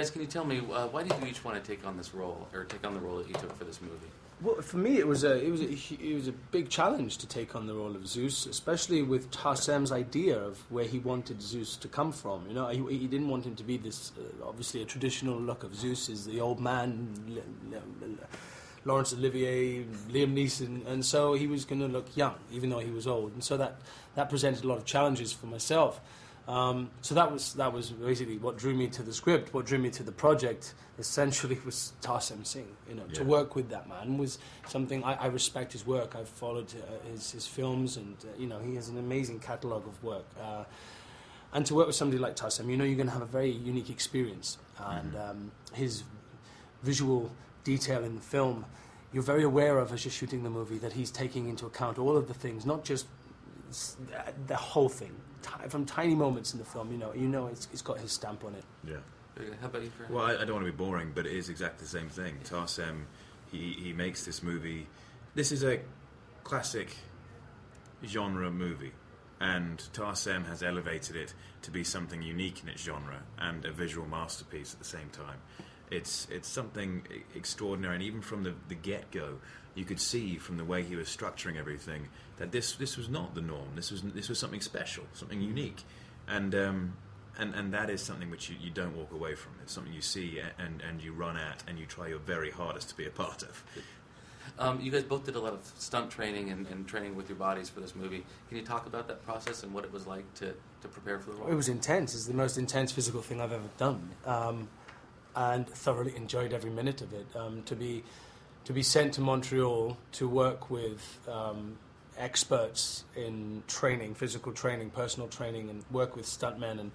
guys, can you tell me why did you each want to take on this role, or take on the role that you took for this movie? Well, for me, it was a big challenge to take on the role of Zeus, especially with Tarsem's idea of where he wanted Zeus to come from. You know, he didn't want him to be this obviously a traditional look of Zeus is the old man, Laurence Olivier, Liam Neeson, and so he was going to look young, even though he was old, and so that presented a lot of challenges for myself. So that was basically what drew me to the script. What drew me to the project essentially was Tarsem Singh. You know, to work with that man was something I respect his work. I've followed his films, and you know, he has an amazing catalogue of work. And to work with somebody like Tarsem, you know, you're going to have a very unique experience. And his visual detail in the film, you're very aware of as you're shooting the movie that he's taking into account all of the things, not just the whole thing. From tiny moments in the film, you know, it's got his stamp on it. Yeah. How about you, Fred? Well, I don't want to be boring, but it is exactly the same thing. Tarsem, he makes this movie. This is a classic genre movie, and Tarsem has elevated it to be something unique in its genre and a visual masterpiece at the same time. It's something extraordinary, and even from the get-go, you could see from the way he was structuring everything that this was not the norm. This was something special, something unique, and that is something which you don't walk away from. It's something you see and you run at and you try your very hardest to be a part of. You guys both did a lot of stunt training and training with your bodies for this movie. Can you talk about that process and what it was like to prepare for the role? It was intense. It's the most intense physical thing I've ever done. And thoroughly enjoyed every minute of it. To be sent to Montreal to work with experts in training, physical training, personal training, and work with stuntmen. And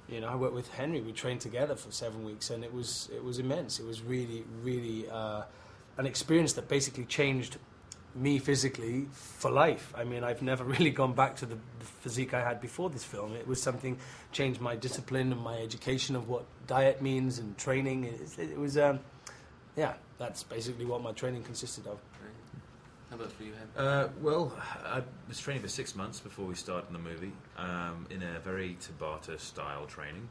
you know, I worked with Henry. We trained together for 7 weeks, and it was immense. It was really, really an experience that basically changed me physically for life. I mean, I've never really gone back to the physique I had before this film. It was something, changed my discipline and my education of what diet means and training. It was, that's basically what my training consisted of. How about for you, Hen? Well, I was training for 6 months before we started the movie, in a very Tabata-style training.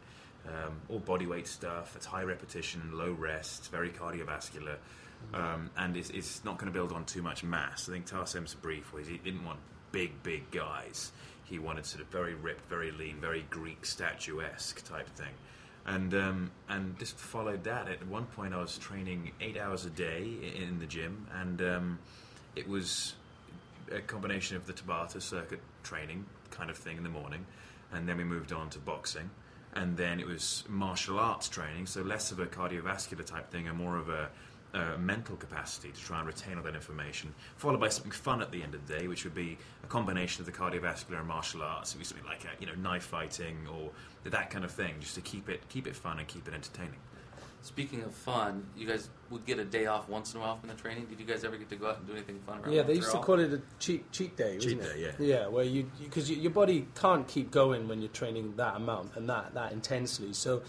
All bodyweight stuff, it's high repetition, low rest, very cardiovascular. And it's not going to build on too much mass. I think Tarsem's brief was he didn't want big guys. He wanted sort of very ripped, very lean, very Greek statuesque type thing. And just followed that. At one point I was training 8 hours a day in the gym, and it was a combination of the Tabata circuit training kind of thing in the morning, and then we moved on to boxing. And then it was martial arts training, so less of a cardiovascular type thing and more of a mental capacity to try and retain all that information, followed by something fun at the end of the day, which would be a combination of the cardiovascular and martial arts. It would be something like knife fighting or that kind of thing, just to keep it fun and keep it entertaining. Speaking of fun, you guys would get a day off once in a while from the training. Did you guys ever get to go out and do anything fun around? Yeah, they used to call it a cheat day, wasn't it? Cheat day, yeah. Yeah, where because your body can't keep going when you're training that amount and that intensely. So,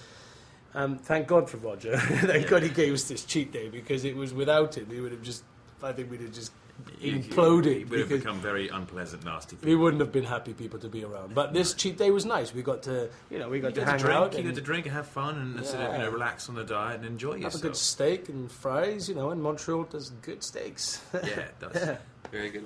thank God for Roger. Thank God he gave us this cheat day, because it was without him, we would have just imploded. It would have become very unpleasant, nasty people. We wouldn't have been happy people to be around. But this cheat day was nice. We got to, hang out. You got to drink and have fun and sort of relax on the diet and enjoy yourself. Have a good steak and fries, and Montreal does good steaks. Yeah, it does. Very good.